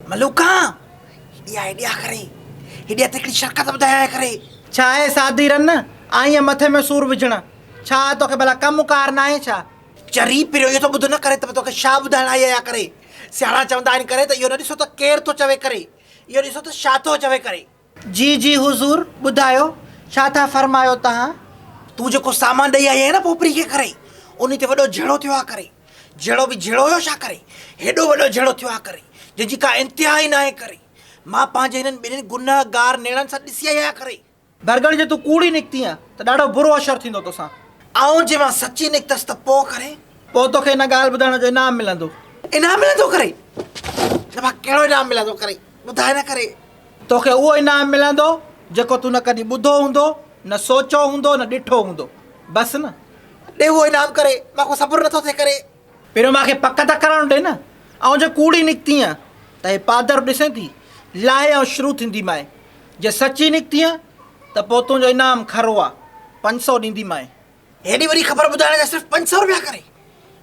मलूका हिडिया हिडिया करे हिडिया तकड़ी शरकत ॿुधाया करे। छा आहे सादी रन आई मथे में सूर विझणा? छा तोखे भला कमु कार न आहे छा? चरी पियो इहो त ॿुध न करे त तोखे छा ॿुधाइण आई आहियां करे। सियाणा चवंदा आहिनि करे त इहो न ॾिसो त केरु थो चवे करे, इहो ॾिसो त छा थो चवे करे। जी जी हुज़ूर ॿुधायो छा था फरमायो तव्हां? तूं जेको सामान ॾेई आई आहे न पोपरी खे करे, उन ते वॾो झेड़ो थियो आहे करे। झेड़ो बि झेड़ो हुयो छा करे, हेॾो वॾो झेड़ो थियो आहे करे जंहिंजी का इंतिहा ई न आहे करे। मां पंहिंजे हिननि ॿिन्हिनि गुनाहगार नेणनि सां ॾिसी आई आहियां करे। बरगड़ जे तूं कूड़ी निकिती आहे त ॾाढो बुरो असरु थींदो तोसां। ऐं जे मां सची निकितसि त पोइ करे पोइ तोखे हिन ॻाल्हि ॿुधाइण जो इनाम मिलंदो। इनाम मिलंदो करे? त मां कहिड़ो इनाम मिलंदो करे ॿुधाए न करे। तोखे उहो इनाम मिलंदो जेको तूं न कॾहिं ॿुधो हूंदो, न सोचियो हूंदो, न ॾिठो हूंदो। बसि न ॾे उहो इनाम करे, मां को सब्र नथो थिए करे। पहिरियों मूंखे पक त करणु ॾे न। ऐं जे कूड़ी निकिती आहे त हे पादर ॾिसे थी लाहे ऐं शुरू थींदी माए। जे सची निकिती आहे त पोइ तुंहिंजो इनाम खरो आहे, 500 ॾींदी माए। हेॾी वॾी ख़बर ॿुधाइण जा सिर्फ़ु 500 रुपया करे?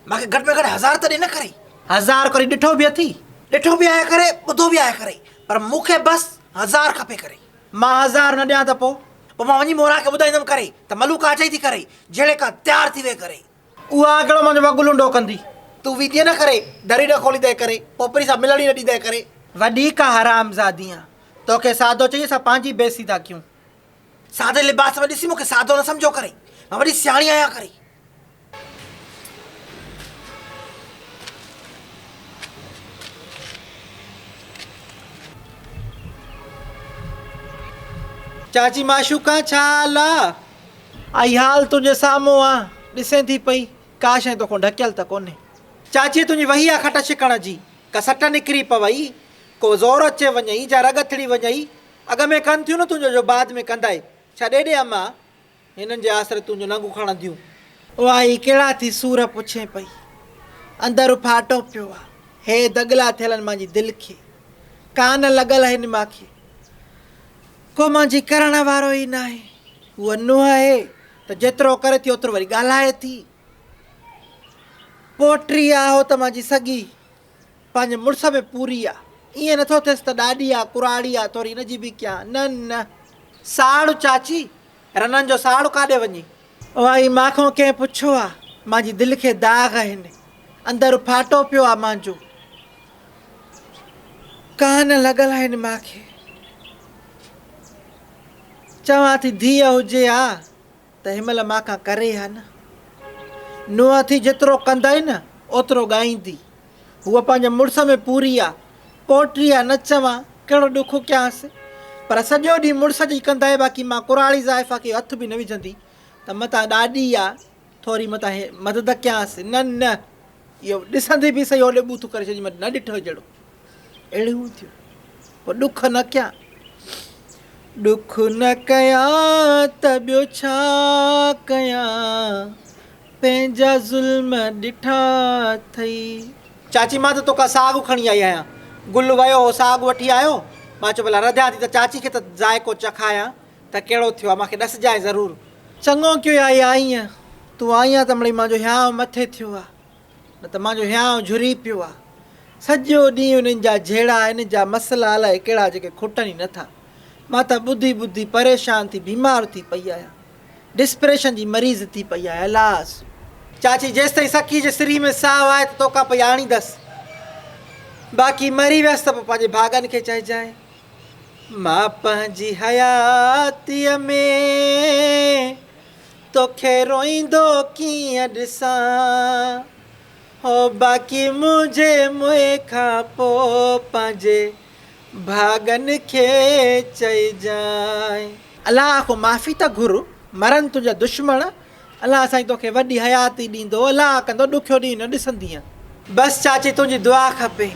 मूंखे घटि में घटि 1000 त ॾे न करे। 1000 करे ॾिठो बि अथई? ॾिठो बि आहे करे, ॿुधो बि आहे करे, पर मूंखे बसि 1000 खपे करे। मां 1000 न ॾियां त पोइ मां वञी मोरा खे ॿुधाईंदमि करे त मलूका अचई थी करे, जहिड़े खां तयारु थी वे करे। उहा कहिड़ो मुंहिंजो वॻु लुंडो कंदी? तूं वीतीअ न करे, दरी न खोली दे करे, पोपरी सां मिलण ई न ॾींदे करे। वॾी का हरामज़ादी आहे, तोखे सादो चई असां पंहिंजी बेइज़ती था कयूं। सादे लिबास में ॾिसी मूंखे सादो न सम्झो करे, मां वॾी सियाणी आहियां करे। चाची माशूका छा हाल आहे? आई हाल तुंहिंजे साम्हूं आहे, ॾिसे थी पई का शइ तोखां ढकियल त कोन्हे। चाची तुंहिंजी वही आहे खट छिकण जी, का सट निकिरी पवई, को ज़ोर अचे वञई, जा रग थड़ी वञई। अॻ में कनि थियूं न तुंहिंजो जो बाद में कंदाई। छा ॾे अम्मा हिननि जे आसरे तुंहिंजो नंगू खणंदियूं। वाही कहिड़ा थी सूर पुछे पई, अंदरि फाटो पियो आहे, हे दगला थियल आहिनि मुंहिंजी दिलि खे, कान लॻल आहिनि मूंखे, को मुंहिंजी करण वारो ई न आहे। उहा नुंहुं आहे त जेतिरो करे थी ओतिरो वरी ॻाल्हाए थी। पोटी आहे हो त मुंहिंजी सॻी पंहिंजे मुड़ुस में पूरी आहे। ईअं नथो थियसि त ॾाढी आहे कुराड़ी आहे थोरी हिनजी बि कयां। न न साड़ू चाची, रननि जो साड़ू काॾे वञे? भाई मांखो कंहिं पुछो आहे, मुंहिंजी दिलि खे दाग़ आहिनि, अंदरि फाटो पियो आहे मुंहिंजो, कान लॻल आहिनि मूंखे। चवां थी धीअ हुजे हा त हिनमहिल मांखां करे हा न। नुंहुं थी जेतिरो कंदई न ओतिरो ॻाईंदी। हूअ पंहिंजे मुड़ुस में पूरी आहे, पोटी आहे, न चवां कहिड़ो ॾुखु कयांसि, पर सॼो ॾींहुं मुड़ुस जी कंदा। बाक़ी मां कुराड़ी ज़ाइफ़ा खे हथ बि न विझंदी त मतां ॾाढी आहे, थोरी मतां मदद कयांसि। न न इहो ॾिसंदी बि सही होॾे ॿूथू करे छॾी, न ॾिठो जहिड़ो अहिड़ियूं थियूं। पोइ ॾुख न कयां, ॾुख न कयां त ॿियो छा कयां, पंहिंजा ज़ुल्म ॾिठा अथई। चाची मां त तोखां साॻु खणी आई आहियां, गुल वियो हो साॻु वठी आयो। मां चयो भला रधिया थी त चाची खे त ज़ाइको चखायां त कहिड़ो थियो आहे, मूंखे ॾसजांइ ज़रूरु। चङो कयो आई आईं, तूं आई आहे त मिड़ई मुंहिंजो हियांव मथे थियो आहे, न त मुंहिंजो हियांव झुरी पियो आहे। सॼो ॾींहुं उन्हनि जा झेड़ा, इन जा मसला अलाए कहिड़ा जेके खुटनि ई नथा। मां त ॿुधी ॿुधी परेशान थी बीमार थी पई आहियां, डिस्प्रेशन जी मरीज़ थी पई आहियां। अलास चाची जेसिताईं सखी जे सिरी में साहु आहे त तोखां पई आणींदसि, बाक़ी मरी वियसि त पोइ पंहिंजे भाॻनि खे चइजांइ। मां पंहिंजी हयातीअ में तोखे रोईंदो कीअं ॾिसां, हो बाक़ी मुंहिंजे मुंहुं खां पोइ पंहिंजे भाॻनि खे चइजांइ। अलाह खां माफ़ी त घुर, मरनि तुंहिंजा दुश्मन, अलाह साईं तोखे वॾी हयाती ॾींदो, अलाह कंदो, ॾुखियो ॾींहुं न ॾिसंदीअ। बसि चाची तुंहिंजी दुआ खपे।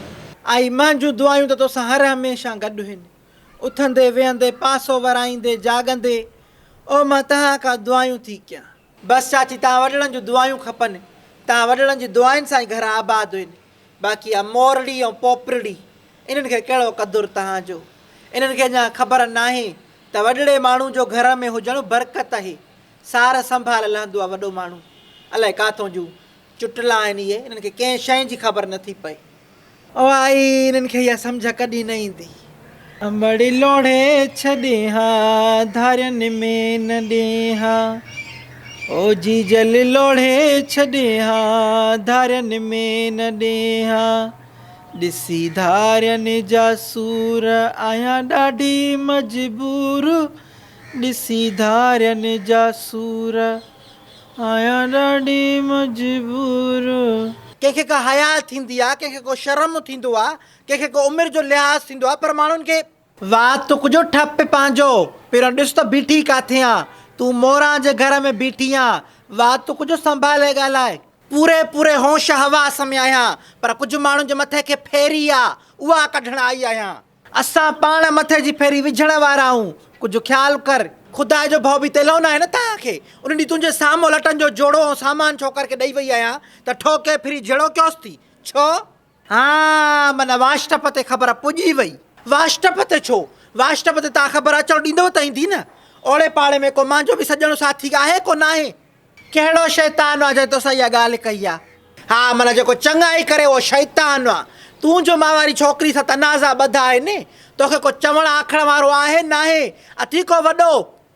आई मुंहिंजूं दुआयूं त तोसां हर हमेशह गॾु आहिनि, उथंदे वेहंदे, पासो वराईंदे, जाॻंदे, ओ मां तव्हां खां दुआयूं थी कयां। बसि चाची तव्हां वॾड़नि जूं दुआयूं खपनि, तव्हां वॾड़नि जी दुआयुनि सां ई घर आबाद आहिनि। बाक़ी आहे मोरड़ी ऐं पोपरड़ी, इन्हनि खे कहिड़ो क़दुरु तव्हांजो। इन्हनि खे अञा ख़बर नाहे त वॾड़े माण्हू जो घर में हुजणु बरकत आहे, सार संभाल लहंदो आहे वॾो माण्हू। अलाए काथों जूं चुटला आहिनि इहे, इन्हनि खे कंहिं शइ जी ख़बर नथी पए। ओ आई इन्हनि खे इहा सम्झ कॾहिं न ईंदी। अंबड़ी लोढ़े छॾे हा धारियनि में न ॾे हा, ओ जी जल लोढ़े छॾे हा धारियनि में न ॾे हा, ॾिसी धारियनि जा सूर आहियां ॾाढी मजबूर, ॾिसी धारियनि जा सूर आहियां ॾाढी मजबूर। कंहिंखे का हया थींदी आहे, कंहिंखे को शर्म थींदो आहे, कंहिंखे को उमिरि जो लिहाज़ थींदो आहे, पर माण्हुनि खे वात तुक जो ठप पंहिंजो पहिरियों ॾिस त बीठी किथे आहे, तूं मोरां जे घर में बीठी आहे, वात तुक जो संभाले ॻाल्हाए। पूरे पूरे होश हवास में आहियां, पर कुझु माण्हुनि जे मथे खे फेरी आहे, उहा कढण आई आहियां। असां पाण मथे जी फेरी विझण वारा आहियूं, कुझु ख़्यालु कर। ख़ुदा जो भउ बि तेलो न आहे न तव्हांखे। उन ॾींहुं तुंहिंजे साम्हूं लटनि जो जोड़ो ऐं सामान छोकर खे ॾेई वई आहियां त ठोके फिरी जहिड़ो कयोसि थी छो? हा माना वाशटप ते ख़बर पुॼी वई। वाशटप ते छो? वाशटप ते तव्हां ख़बर अचणु ॾींदव त ईंदी न। ओड़े पाड़े में को मुंहिंजो बि सॼणो साथी आहे को न आहे? कहिड़ो शैतान आहे जो तोसां इहा ॻाल्हि कई आहे? हा माना जेको चङाई करे उहो शैतान आहे। तूं जो मां वारी छोकिरी सां तनाज़ा ॿधा आहिनि, तोखे को चवण आखण वारो आहे न आहे? अथी को वॾो?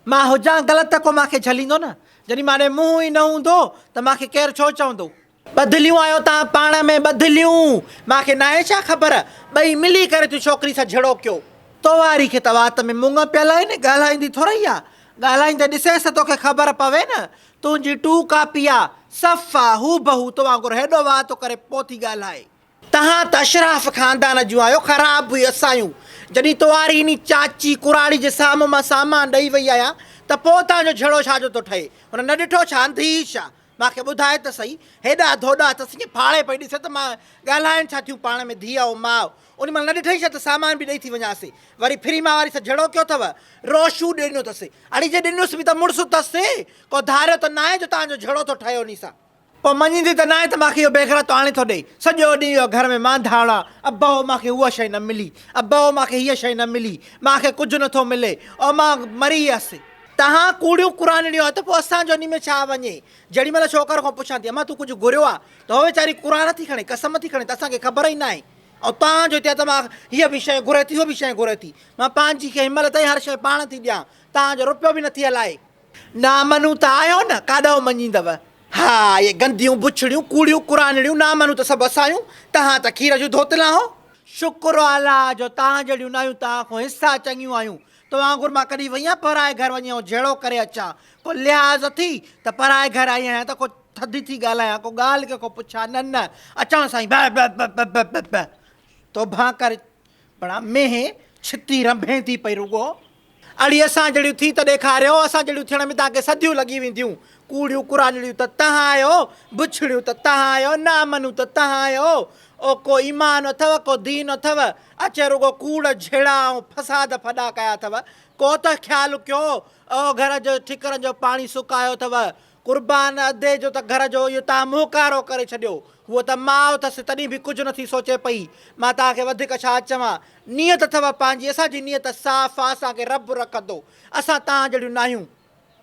मां हुजां ग़लति त को मूंखे झलींदो न। जॾहिं माने मुंहुं ई न हूंदो त मूंखे केरु छो चवंदो? ॿधिलियूं आहियो तव्हां पाण में, ॿधिलियूं। मूंखे न आहे छा ख़बर? ॿई मिली करे तूं छोकिरी सां झड़ो कयो। तो वारी खे त वात में मुङ पियल आहिनि, ॻाल्हाईंदी थोरी आहे। ॻाल्हाईंदे ॾिसेसि त तोखे ख़बर पवे न। तुंहिंजी टू कापी आहे, सफ़ आहे, हू बहू तो वांगुरु हेॾो वाह थो करे पोइ थी ॻाल्हाए। तव्हां त अशराफ़ ख़ानदान जूं आहियो, ख़राब हुई असां आहियूं। जॾहिं तोवारी इन चाची कुराड़ी जे साम्हूं मां सामान ॾेई वई आहियां त पोइ तव्हांजो झड़ो छाजो थो ठहे? हुन न ॾिठो छा अंधी छा? मूंखे ॿुधाए त सही। हेॾा धोॾा अथसि ईअं फाड़े पई ॾिसे त मां ॻाल्हाइनि छा थियूं पाण में धीउ ऐं माउ। उन महिल न ॾिठई छा त सामान बि ॾेई थी वञासीं। वरी फिरी मां वारी सां झड़ो कयो अथव, रोशू ॾिनो अथसि। अड़ी जे ॾिनोसि बि त मुड़ुसु अथसि, को धारियो त न आहे जो तव्हांजो झड़ो थो ठहे उन सां। पोइ मञींदी त न आहे त मूंखे इहो बेगरत आणे थो ॾे। सॼो ॾींहुं इहो घर में मांधाणा, अबो मूंखे उहा शइ न मिली, अबो मूंखे हीअ शइ न मिली, मूंखे कुझु नथो मिले, ऐं मां मरी वियसि। तव्हां कूड़ियूं कुरानड़ियूं आहे त पोइ असांजो इन में छा वञे? जेॾी महिल छोकिरो खां पुछां थी अमां तूं कुझु घुरियो आहे त उहो वीचारी क़ुर थी खणे, कसम थी खणे त असांखे ख़बर ई न आहे। ऐं तव्हांजो हिते त मां हीअ बि शइ घुरे थी, उहो बि शइ घुरे थी। मां पंहिंजी खे हिन महिल ताईं हर शइ पाण थी ॾियां, तव्हांजो रुपयो बि नथी हलाए। ना मञूं त आयो न, काॾो मञींदव? हा इहे गंदियूं बुछड़ियूं कूड़ियूं कुरानड़ियूं ना मञूं त सभु असां आहियूं। तव्हां त खीर जूं धोतला हो। शुक्र अलाह जो तव्हां जहिड़ियूं न आहियूं, तव्हां खां हिसा चङियूं आहियूं। तो वांगुरु मां कॾहिं वई आहियां पराए घर वञी ऐं जहिड़ो करे अचां? को लिहाज़ थी त पराए घर आई आहियां त को थधी थी ॻाल्हायां, को ॻाल्हि के को पुछां? न न अचण सां ई ब तोभां करे बड़ा मेहे छिती रंभे थी पई रुॻो। अड़ी असां जहिड़ियूं थी त ॾेखारियो, असां जहिड़ियूं थियण में तव्हांखे सदियूं लॻी वेंदियूं। कूड़ियूं कुरानड़ियूं त तव्हां आहियो, बुछड़ियूं त तव्हां आहियो, ना मञूं त तव्हां आहियो। ओ को ईमान अथव, को दीन अथव? अचे रुॻो कूड़ झेड़ा ऐं फसाद फॾा कया अथव। को त ख़्यालु कयो, ओ घर जो ठिकरनि जो पाणी सुकायो अथव। क़ुर्बान अधे जो त घर जो इहो तव्हां मुहकारो करे छॾियो। उहो त माउ अथसि तॾहिं बि कुझु नथी सोचे पई। मां तव्हांखे वधीक छा चवां? नियत अथव पंहिंजी, असांजी नियत साफ़ आहे, असांखे रब रखंदो। असां तव्हां जहिड़ियूं न आहियूं।